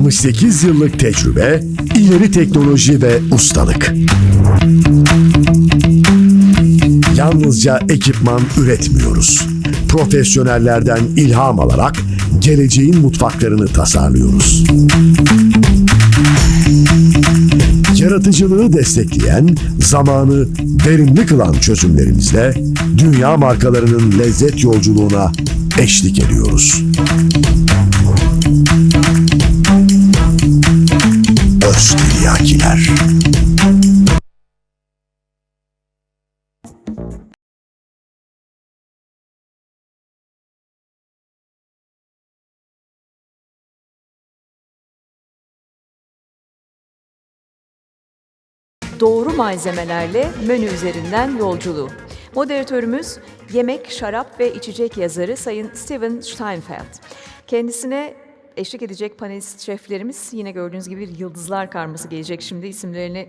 68 yıllık tecrübe, ileri teknoloji ve ustalık. Yalnızca ekipman üretmiyoruz. Profesyonellerden ilham alarak geleceğin mutfaklarını tasarlıyoruz. Yaratıcılığı destekleyen, zamanı verimli kılan çözümlerimizle dünya markalarının lezzet yolculuğuna eşlik ediyoruz. Kiriakiler. Doğru malzemelerle menü üzerinden yolculuğu. Moderatörümüz yemek, şarap ve içecek yazarı Sayın Steven Steinfeld. Kendisine eşlik edecek panelist şeflerimiz yine gördüğünüz gibi bir yıldızlar karması gelecek şimdi. İsimlerini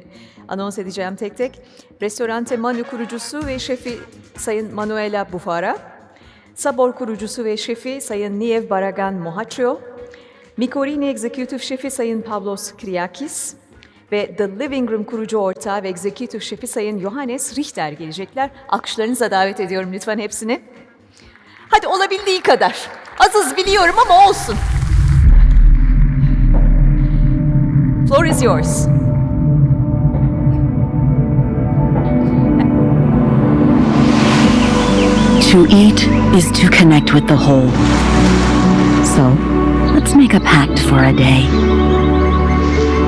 anons edeceğim tek tek. Restorante Manu kurucusu ve şefi Sayın Manu Buffara. SABOR kurucusu ve şefi Sayın Nieves Barragán Mohacho. MykOrini Executive Şefi Sayın Pavlos Kiriakis ve The LivingRoom kurucu ortağı ve Executive Şefi Sayın Johannes Richter gelecekler. Alkışlarınıza davet ediyorum lütfen hepsini. Hadi olabildiği kadar. Azız biliyorum ama olsun. Floor is yours. To eat is to connect with the whole. So, let's make a pact for a day.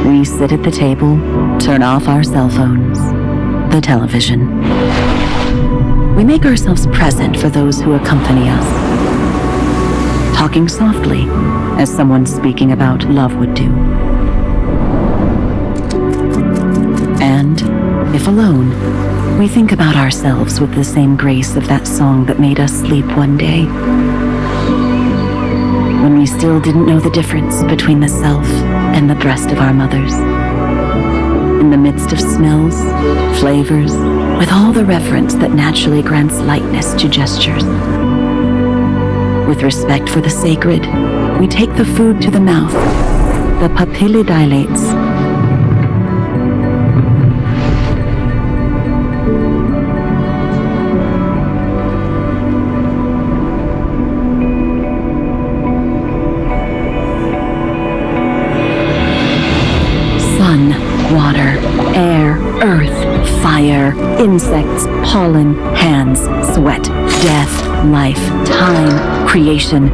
We sit at the table, turn off our cell phones, the television. We make ourselves present for those who accompany us, talking softly as someone speaking about love would do. And, if alone, we think about ourselves with the same grace of that song that made us sleep one day, when we still didn't know the difference between the self and the breast of our mothers. In the midst of smells, flavors, with all the reverence that naturally grants lightness to gestures. With respect for the sacred, we take the food to the mouth. The papilla dilates. Sun, water, air, earth, fire, insects, pollen, hands, sweat, death, life, time, creation.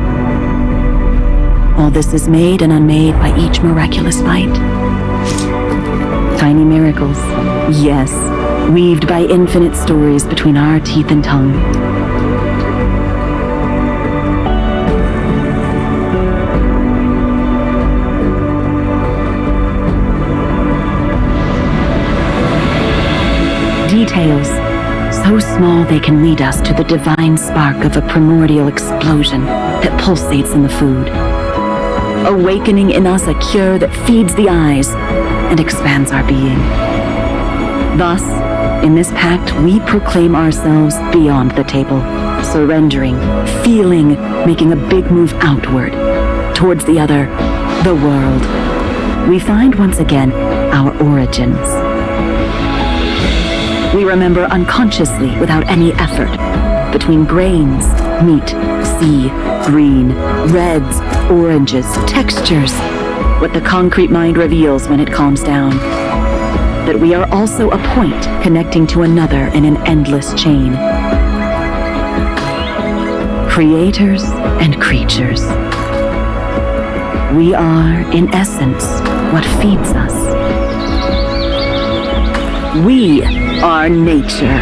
All this is made and unmade by each miraculous bite. Tiny miracles, yes, weaved by infinite stories between our teeth and tongue. Details, so small they can lead us to the divine spark of a primordial explosion that pulsates in the food, awakening in us a cure that feeds the eyes and expands our being. Thus, in this pact, we proclaim ourselves beyond the table, surrendering, feeling, making a big move outward, towards the other, the world. We find once again our origins. We remember unconsciously, without any effort, between grains, meat, sea, green, reds, oranges, textures, what the concrete mind reveals when it calms down. That we are also a point connecting to another in an endless chain. Creators and creatures. We are, in essence, what feeds us. We are nature.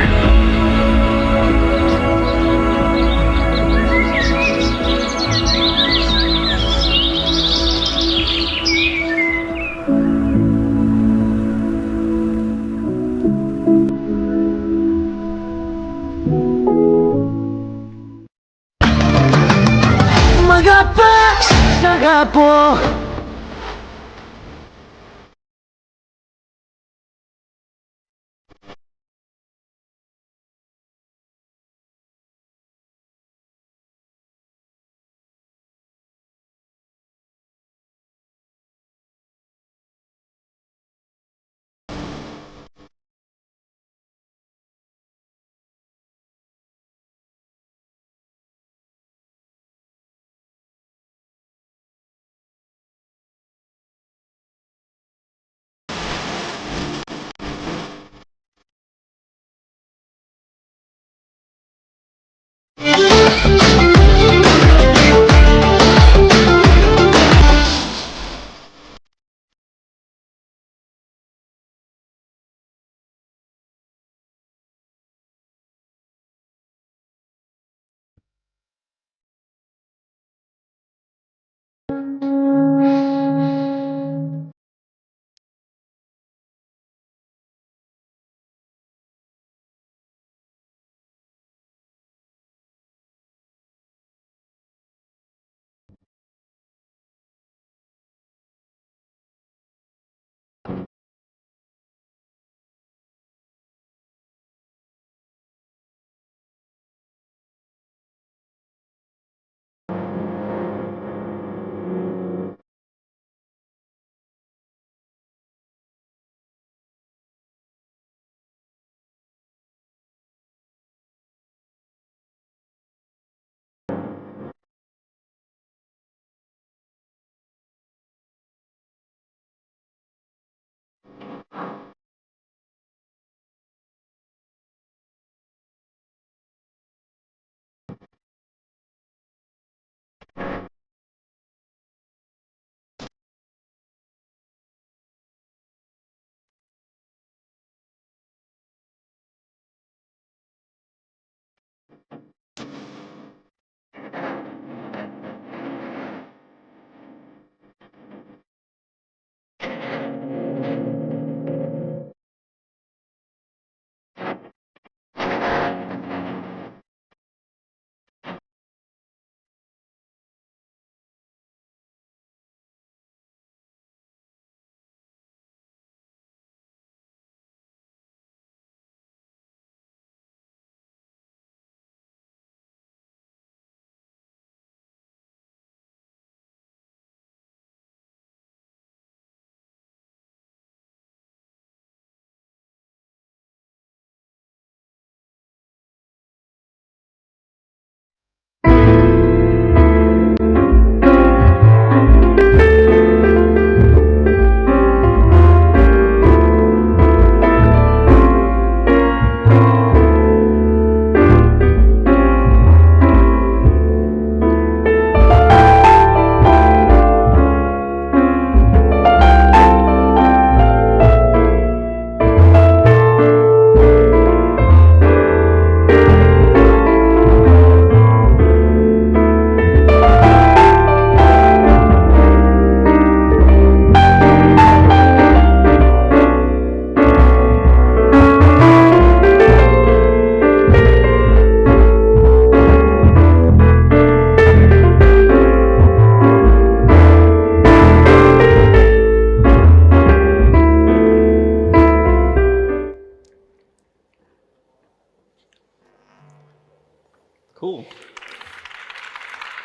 Magapo!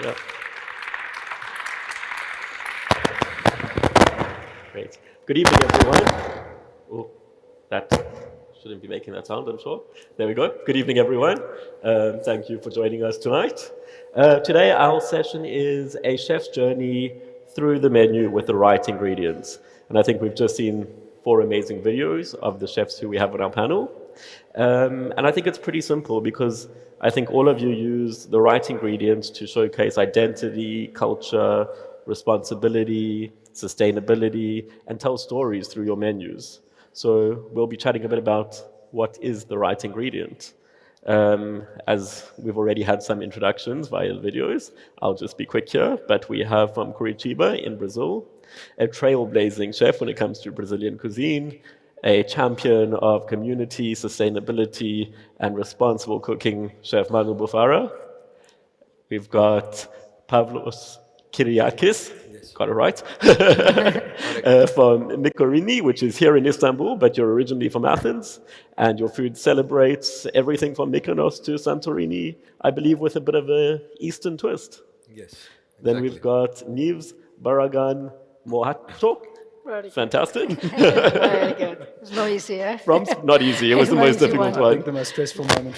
Yeah. Great. Good evening, everyone. Oh, that shouldn't be making that sound, I'm sure. There we go. Good evening, everyone. Thank you for joining us tonight. Today, our session is a chef's journey through the menu with the right ingredients. And I think we've just seen 4 amazing videos of the chefs who we have on our panel. And I think it's pretty simple because I think all of you use the right ingredients to showcase identity, culture, responsibility, sustainability, and tell stories through your menus. So we'll be chatting a bit about what is the right ingredient. As we've already had some introductions via the videos, I'll just be quick here, but we have from Curitiba in Brazil, a trailblazing chef when it comes to Brazilian cuisine, a champion of community, sustainability, and responsible cooking, Chef Manu Buffara. We've got Pavlos Kiriakis, got it right, from MykOrini, which is here in Istanbul, but you're originally from Athens, and your food celebrates everything from Mykonos to Santorini, I believe with a bit of an Eastern twist. Yes. Then we've got Nieves Barragán, Mohacho. Fantastic. Very good. It's not easy, eh? Not easy, it was the most difficult I one. think the most stressful moment.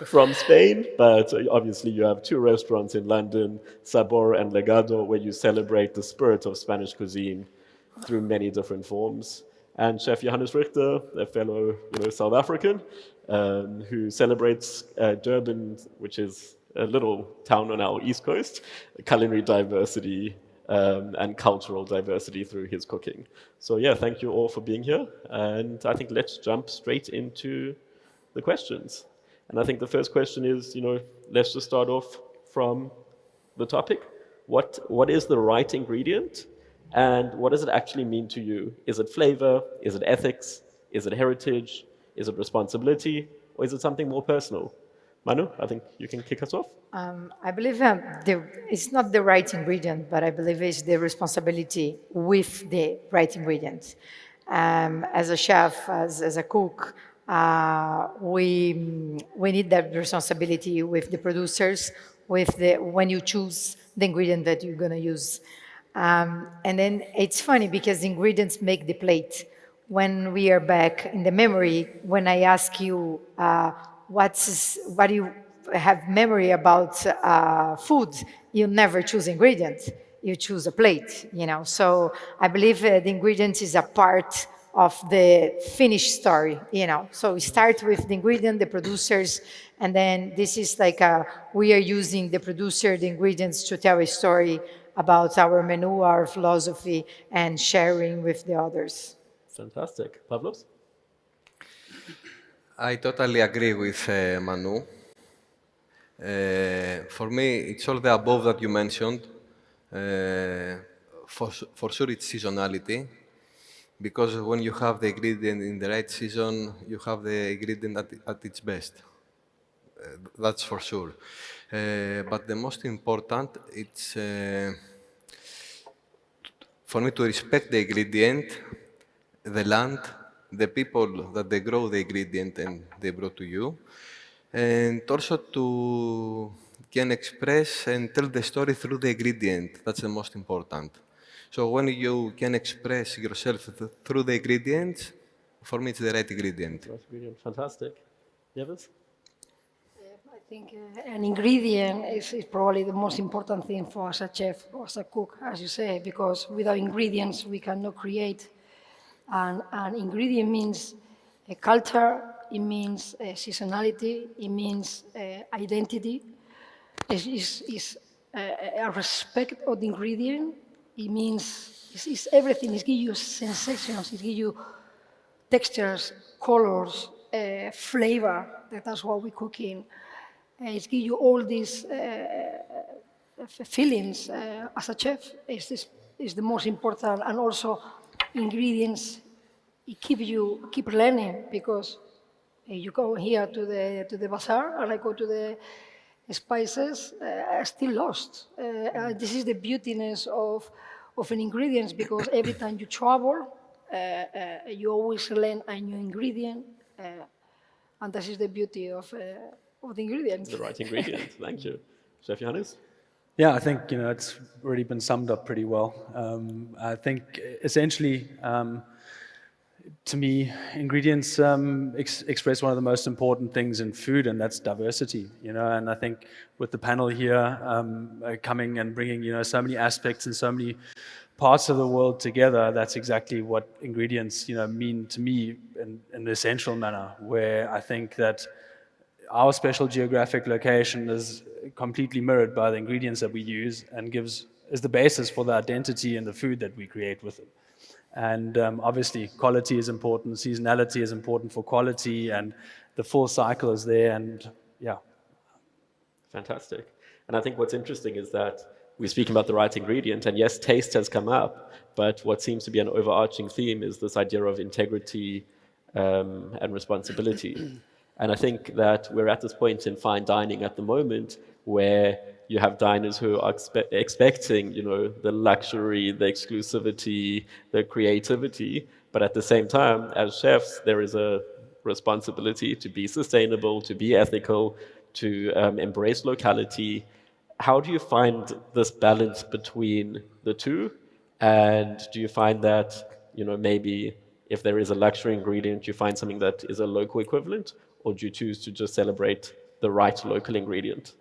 From Spain, but obviously you have 2 restaurants in London, SABOR and Legado, where you celebrate the spirit of Spanish cuisine through many different forms. And Chef Johannes Richter, a fellow South African, who celebrates Durban, which is a little town on our east coast, culinary diversity and cultural diversity through his cooking. So yeah, thank you all for being here. And I think let's jump straight into the questions. And I think the first question is, let's just start off from the topic. What is the right ingredient? And what does it actually mean to you? Is it flavor? Is it ethics? Is it heritage? Is it responsibility? Or is it something more personal? Manu, I think you can kick us off. I believe it's not the right ingredient, but I believe it's the responsibility with the right ingredients. As a chef, as a cook, we need that responsibility with the producers, when you choose the ingredient that you're going to use. And then it's funny because the ingredients make the plate. When we are back in the memory, when I ask you what do you have memory about food, you never choose ingredients, you choose a plate, So I believe the ingredients is a part of the finished story, So we start with the ingredient, the producers, and then this is like we are using the producer, the ingredients to tell a story about our menu, our philosophy, and sharing with the others. Fantastic. Pavlos? I totally agree with Manu. For me, it's all the above that you mentioned. For sure, it's seasonality, because when you have the ingredient in the right season, you have the ingredient at its best. That's for sure. But the most important, it's for me to respect the ingredient, the land, the people that they grow the ingredient and they brought to you, and also to can express and tell the story through the ingredient. That's the most important. So when you can express yourself through the ingredients, for me it's the right ingredient. Right ingredient. Fantastic. Nieves? I think an ingredient is probably the most important thing for us as a chef or as a cook, as you say, because without ingredients we cannot create. And an ingredient means a culture, it means seasonality, it means identity. It's a respect of the ingredient. It means it's everything. It gives you sensations, it gives you textures, colors, flavor. That's what we cook in. It gives you all these feelings as a chef. Is the most important, and also ingredients. It keep learning, because you go here to the bazaar and I go to the spices. I'm still lost. This is the beautiness of an ingredients, because every time you travel, you always learn a new ingredient, and this is the beauty of the ingredients. The right ingredient. Thank you. Chef Johannes? Yeah, I think it's already been summed up pretty well. I think essentially, to me, ingredients express one of the most important things in food, and that's diversity. And I think with the panel here coming and bringing so many aspects and so many parts of the world together, that's exactly what ingredients mean to me in an essential manner. Where I think that our special geographic location is completely mirrored by the ingredients that we use and is the basis for the identity and the food that we create with it. And obviously, quality is important, seasonality is important for quality, and the full cycle is there, and yeah. Fantastic. And I think what's interesting is that we're speaking about the right ingredient, and yes, taste has come up, but what seems to be an overarching theme is this idea of integrity and responsibility. And I think that we're at this point in fine dining at the moment where you have diners who are expecting, the luxury, the exclusivity, the creativity, but at the same time, as chefs, there is a responsibility to be sustainable, to be ethical, to embrace locality. How do you find this balance between the two? And do you find that, maybe if there is a luxury ingredient, you find something that is a local equivalent, or do you choose to just celebrate the right local ingredient?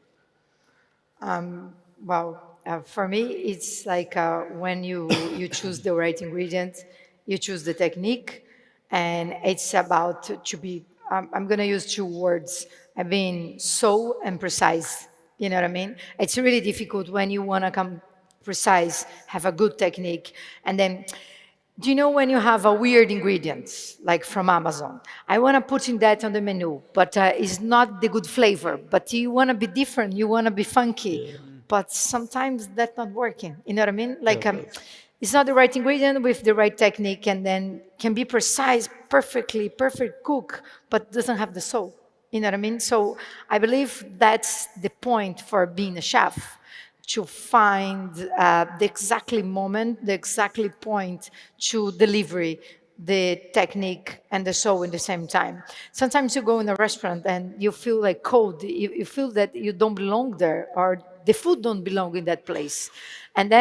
For me, it's like when you choose the right ingredient, you choose the technique, and it's about to be, I'm going to use two words, so and precise. You know what I mean? It's really difficult when you want to come precise, have a good technique, and then, do you know when you have a weird ingredient, like from Amazon? I want to put in that on the menu, but it's not the good flavor. But you want to be different, you want to be funky, but sometimes that's not working. You know what I mean? Like it's not the right ingredient with the right technique, and then can be precise, perfect cook, but doesn't have the soul. You know what I mean? So I believe that's the point for being a chef, to find the exactly moment, the exactly point to delivery, the technique and the soul in the same time. Sometimes you go in a restaurant and you feel like cold, you feel that you don't belong there, or the food don't belong in that place. And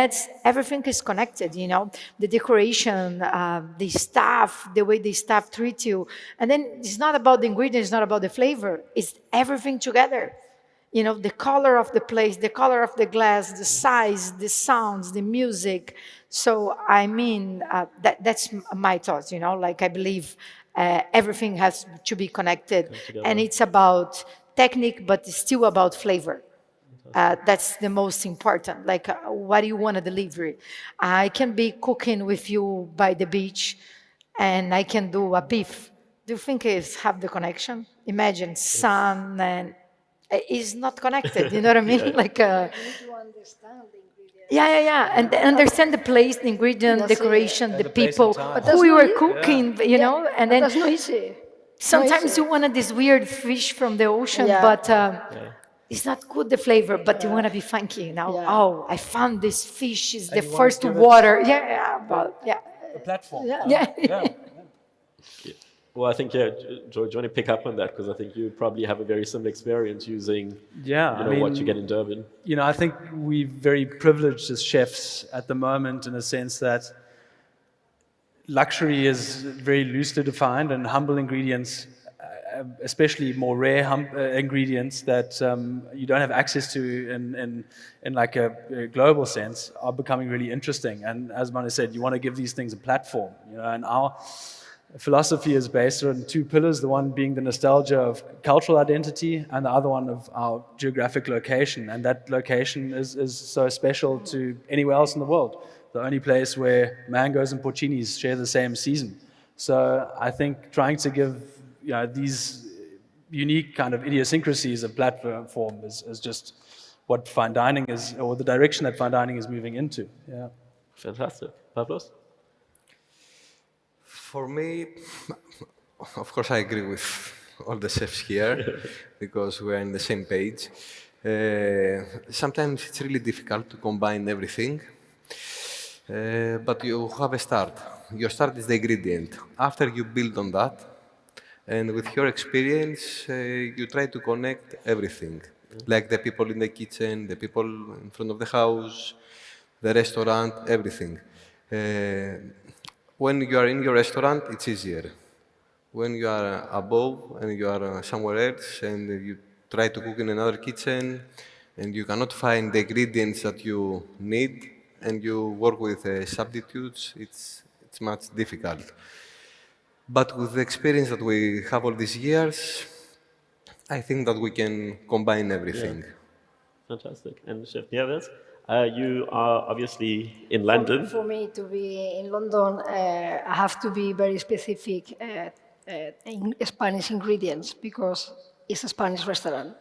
everything is connected, the decoration, the staff, the way the staff treat you. And then it's not about the ingredients, it's not about the flavor, it's everything together. The color of the place, the color of the glass, the size, the sounds, the music. So, that's my thoughts, I believe everything has to be connected. And it's about technique, but it's still about flavor. That's the most important. What do you want to deliver? I can be cooking with you by the beach, and I can do a beef. Do you think it's have the connection? Imagine sun and... is not connected, you know what I mean? You need to understand the ingredients. Yeah, and understand the place, the ingredient, decoration, the people, who you are cooking, and then that's not easy. Sometimes you want this weird fish from the ocean, but it's not good, the flavor, but you want to be funky, Oh, I found this fish, is the first water. A platform. Yeah. Well, I think, George, do you want to pick up on that? Because I think you probably have a very similar experience using what you get in Durban. I think we're very privileged as chefs at the moment, in a sense that luxury is very loosely defined, and humble ingredients, especially more rare ingredients that you don't have access to in like a global sense, are becoming really interesting. And as Manu said, you want to give these things a platform, and our philosophy is based on two pillars, the one being the nostalgia of cultural identity and the other one of our geographic location. And that location is so special to anywhere else in the world. The only place where mangoes and porcinis share the same season. So I think trying to give these unique kind of idiosyncrasies a platform is just what fine dining is, or the direction that fine dining is moving into. Yeah. Fantastic. Pavlos? For me, of course, I agree with all the chefs here because we are on the same page. Sometimes it's really difficult to combine everything, but you have a start. Your start is the ingredient. After you build on that, and with your experience, you try to connect everything. like the people in the kitchen, the people in front of the house, the restaurant, everything. When you are in your restaurant, it's easier. When you are above and you are somewhere else and you try to cook in another kitchen and you cannot find the ingredients that you need and you work with substitutes, it's much difficult. But with the experience that we have all these years, I think that we can combine everything. Fantastic. And Chef Nieves, you are obviously in London. For me to be in London, I have to be very specific in Spanish ingredients because it's a Spanish restaurant.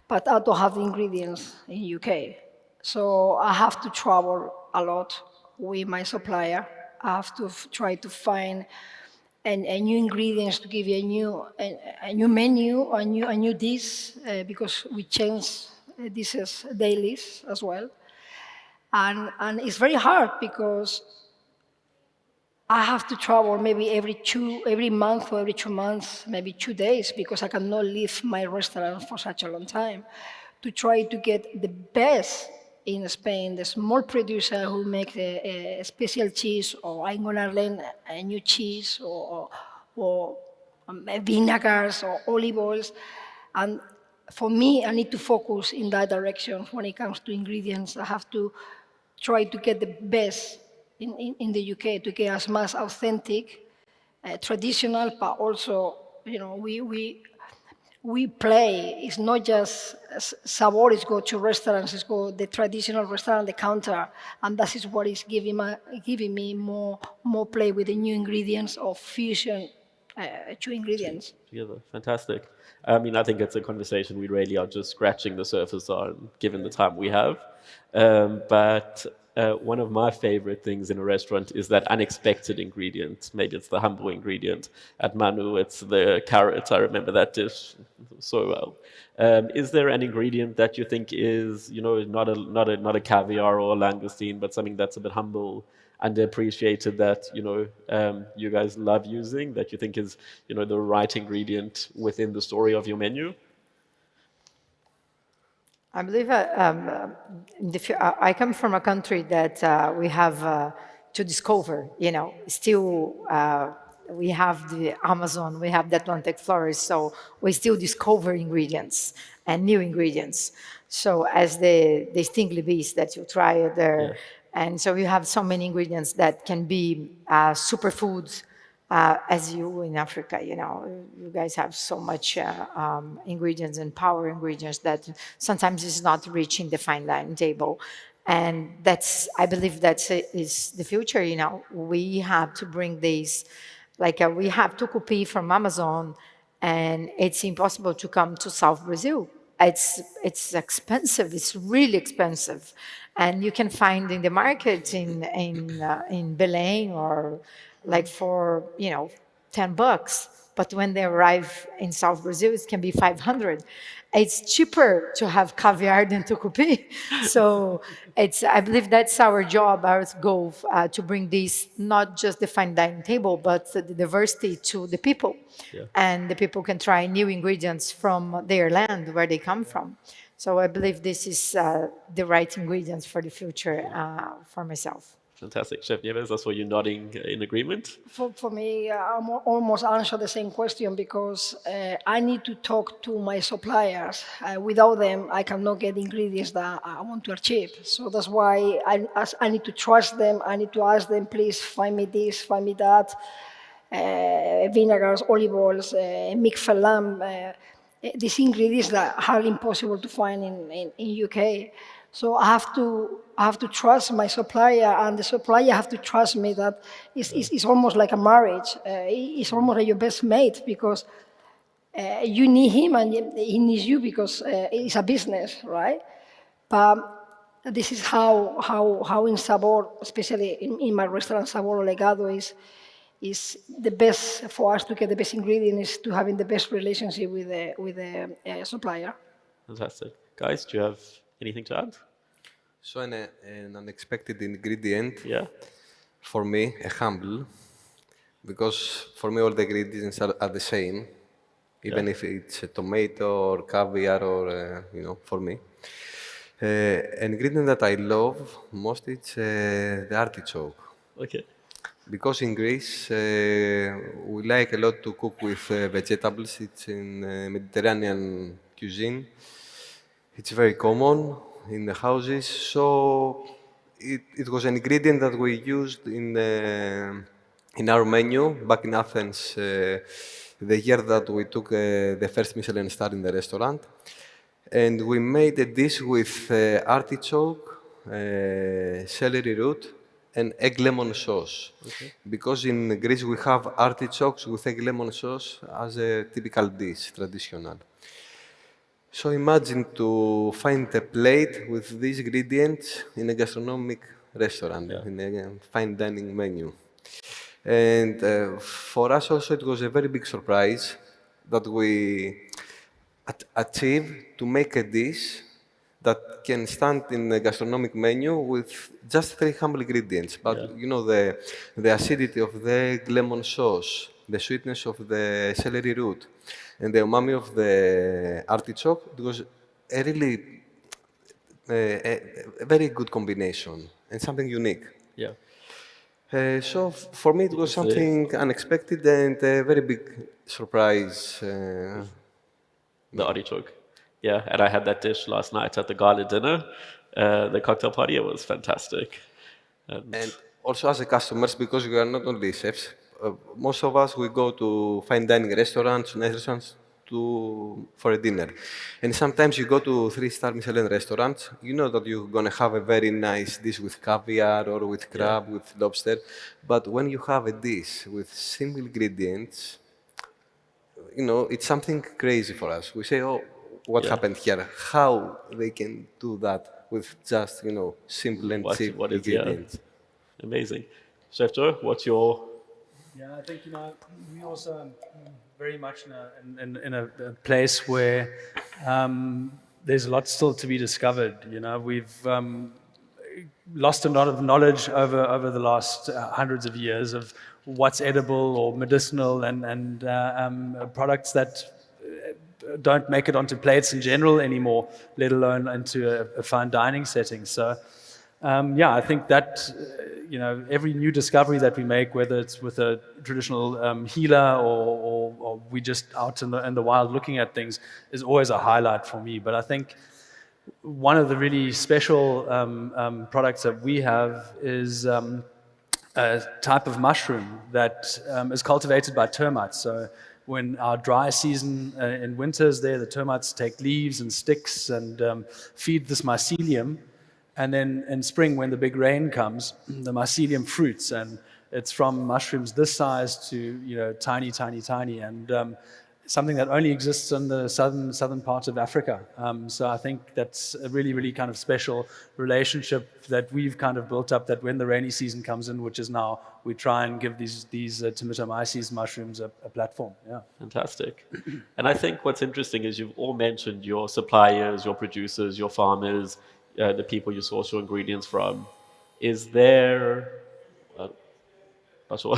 But I don't have the ingredients in UK. So I have to travel a lot with my supplier. I have to try to find a new ingredients to give you a new menu, a new dish, because we change dishes daily as well. And it's very hard because I have to travel maybe every month or every 2 months, maybe 2 days, because I cannot leave my restaurant for such a long time to try to get the best in Spain, the small producer who makes a special cheese, or I'm gonna learn a new cheese, or vinegars or olive oils. And for me, I need to focus in that direction when it comes to ingredients. I have to try to get the best in the UK to get as much authentic, traditional, but also, we play. It's not just SABOR is go to restaurants, it's go the traditional restaurant, the counter, and that is what is giving me more play with the new ingredients of fusion, two ingredients. Together. Fantastic. I mean, I think it's a conversation we really are just scratching the surface on, given the time we have. But one of my favorite things in a restaurant is that unexpected ingredient. Maybe it's the humble ingredient. At Manu, it's the carrot. I remember that dish so well. Is there an ingredient that you think is, not a caviar or a langoustine, but something that's a bit humble, underappreciated, that you guys love using, that you think is the right ingredient within the story of your menu? I believe I come from a country that we have to discover, still we have the Amazon, we have the Atlantic forest, so we still discover ingredients and new ingredients. So as the stingly bees that you try there, yeah. And so you have so many ingredients that can be superfoods, as you in Africa, you guys have so much ingredients and power ingredients that sometimes is not reaching the fine dining table. And I believe that is the future, We have to bring these, we have tucupi from Amazon, and it's impossible to come to South Brazil. It's expensive, it's really expensive. And you can find in the market in Belém or for, $10. But when they arrive in South Brazil, it can be 500. It's cheaper to have caviar than tucupi. So I believe that's our job, our goal, to bring this, not just the fine dining table, but the diversity to the people. Yeah. And the people can try new ingredients from their land, where they come from. So I believe this is the right ingredients for the future for myself. Fantastic. Chef Nieves, that's why you're nodding in agreement? For me, I almost answer the same question, because I need to talk to my suppliers. Without them, I cannot get ingredients that I want to achieve. So that's why I need to trust them. I need to ask them, please find me this, find me that. Vinegars, olive oils, milk lamb, these ingredients that are impossible to find in UK. So I have to trust my supplier, and the supplier have to trust me. That it's almost like a marriage. It's almost like your best mate, because you need him and he needs you, because it's a business, right? But this is how in SABOR, especially in my restaurant SABOR Legado, is the best for us to get the best ingredient, is to having the best relationship with the supplier. Fantastic. Guys, do you have anything to add? So an unexpected ingredient, for me, a humble, because for me all the ingredients are the same. even if it's a tomato or caviar or, for me. An ingredient that I love most is the artichoke. Okay. Because in Greece, we like a lot to cook with vegetables. It's in Mediterranean cuisine. It's very common in the houses. So it was an ingredient that we used in our menu back in Athens the year that we took the first Michelin star in the restaurant. And we made a dish with artichoke, celery root, and egg lemon sauce. Okay. Because in Greece we have artichokes with egg lemon sauce as a typical dish, traditional. So imagine to find a plate with these ingredients in a gastronomic restaurant, in a fine dining menu. And for us also it was a very big surprise that we achieved to make a dish that can stand in a gastronomic menu with just 3 humble ingredients. But the acidity of the egg lemon sauce, the sweetness of the celery root, and the umami of the artichoke, it was a really a very good combination and something unique. Yeah. So for me, it was something unexpected and a very big surprise. The artichoke. Yeah, and I had that dish last night at the gala dinner, the cocktail party. It was fantastic. And also as a customers, because we are not only chefs, most of us, we go to fine dining restaurants, nice restaurants, for a dinner. And sometimes you go to 3-star Michelin restaurants, you know that you're going to have a very nice dish with caviar or with crab, with lobster. But when you have a dish with simple ingredients, it's something crazy for us. We say, oh, what happened here? How they can do that with just, simple and cheap ingredients? Amazing. Chef Joe, what's your... Yeah, I think, we also very much in a place where there's a lot still to be discovered. We've lost a lot of knowledge over the last hundreds of years of what's edible or medicinal and products that don't make it onto plates in general anymore, let alone into a fine dining setting. So, I think that, every new discovery that we make, whether it's with a traditional healer or we just out in the wild looking at things, is always a highlight for me. But I think one of the really special products that we have is a type of mushroom that is cultivated by termites. So when our dry season in winter is there, the termites take leaves and sticks and feed this mycelium. And then in spring, when the big rain comes, the mycelium fruits, and it's from mushrooms this size to tiny, tiny, tiny, and something that only exists in the southern part of Africa. So I think that's a really, really kind of special relationship that we've kind of built up. That when the rainy season comes in, which is now, we try and give these Tomatomyces mushrooms a platform. Yeah, fantastic. And I think what's interesting is you've all mentioned your suppliers, your producers, your farmers. The people you source your ingredients from. Is there, not sure.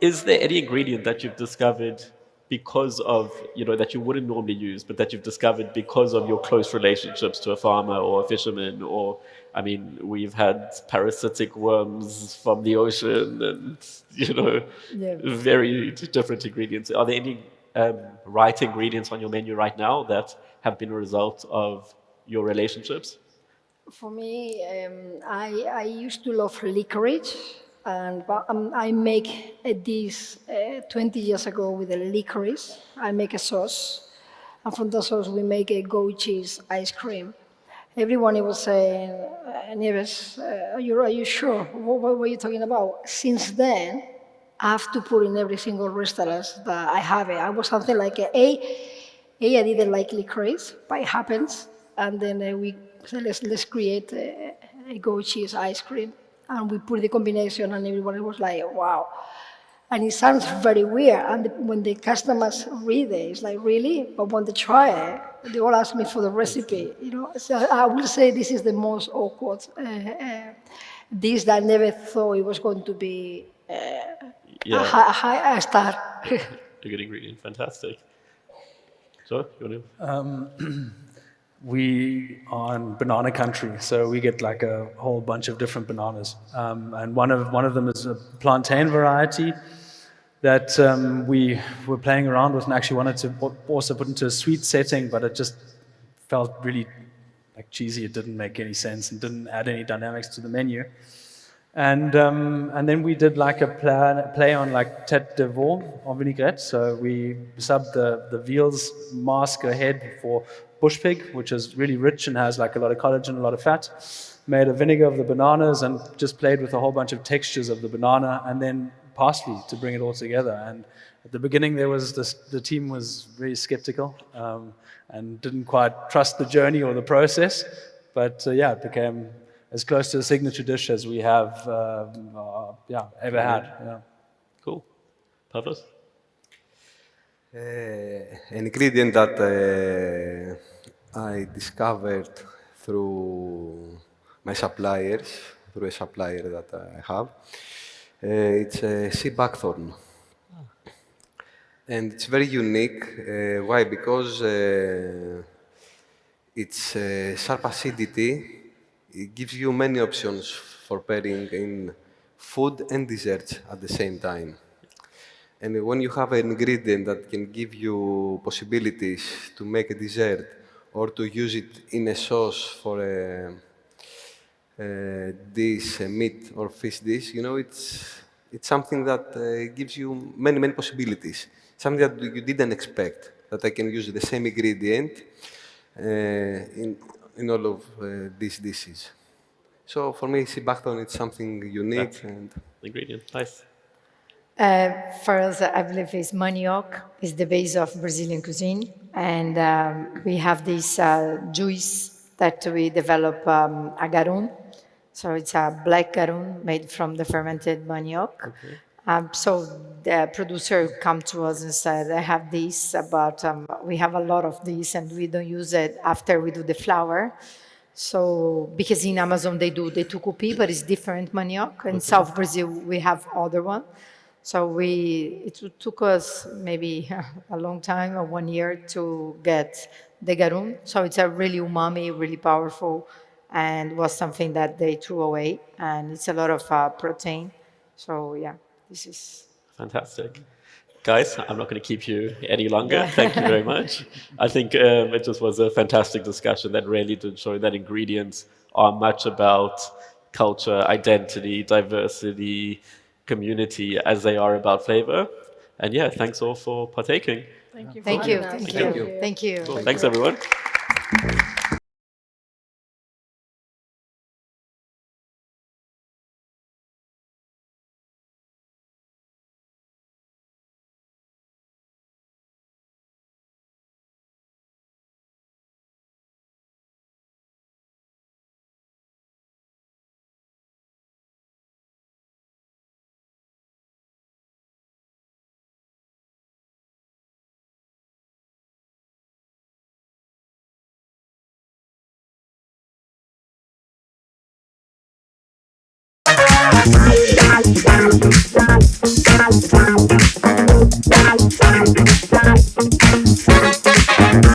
Is there any ingredient that you've discovered because of, that you wouldn't normally use, but that you've discovered because of your close relationships to a farmer or a fisherman? Or, we've had parasitic worms from the ocean and, very different ingredients. Are there any right ingredients on your menu right now that have been a result of your relationships? For me, I used to love licorice, and I make a dish 20 years ago with a licorice. I make a sauce, and from the sauce we make a goat cheese ice cream. Everyone was saying, Nieves, are you sure? What were you talking about? Since then, I have to put in every single restaurant that I have it. I was something like, I didn't like licorice, but it happens. And then we said, let's create a goat cheese ice cream. And we put the combination, and everybody was like, wow. And it sounds very weird. And when the customers read it, it's like, really? But when they try it, they all ask me for the recipe. So I will say this is the most awkward dish that I never thought it was going to be a star. a good ingredient. Fantastic. So, you want to? We are in banana country, so we get like a whole bunch of different bananas, and one of them is a plantain variety that we were playing around with and actually wanted to also put into a sweet setting, but it just felt really like cheesy. It didn't make any sense and didn't add any dynamics to the menu. And then we did like a play on like tête de veau en vinaigrette. So we subbed the veal's mask ahead for bush pig, which is really rich and has like a lot of collagen, a lot of fat. Made a vinegar of the bananas and just played with a whole bunch of textures of the banana, and then parsley to bring it all together. And at the beginning, the team was very skeptical and didn't quite trust the journey or the process. But yeah, it became as close to a signature dish as we have ever had. Yeah. Cool. Pavlos? An ingredient that I discovered through my suppliers, through a supplier that I have. It's sea buckthorn. And it's very unique. Why? Because its sharp acidity, it gives you many options for pairing in food and desserts at the same time. And when you have an ingredient that can give you possibilities to make a dessert or to use it in a sauce for a dish, a meat or fish dish, you know, it's something that gives you many, many possibilities. Something that you didn't expect, that I can use the same ingredient in all of these dishes. So for me, sea buckthorn is something unique. That's and ingredient. Nice. For us, I believe is manioc is the base of Brazilian cuisine, and we have this juice that we develop a garum. So it's a black garum made from the fermented manioc. Okay. So the producer come to us and said, I have this, but we have a lot of this and we don't use it after we do the flour. So, because in Amazon they do the tucupi, but it's different manioc. In South Brazil, we have other one. So it took us maybe a long time, or 1 year, to get the garum. So it's a really umami, really powerful, and was something that they threw away. And it's a lot of protein. So yeah, this is... Fantastic. Guys, I'm not going to keep you any longer. Thank you very much. I think it just was a fantastic discussion that really did show that ingredients are much about culture, identity, diversity, community, as they are about flavor. And yeah, thanks all for partaking. Thank you. Thank you. Thank you. Thank you. Cool. Thanks, everyone.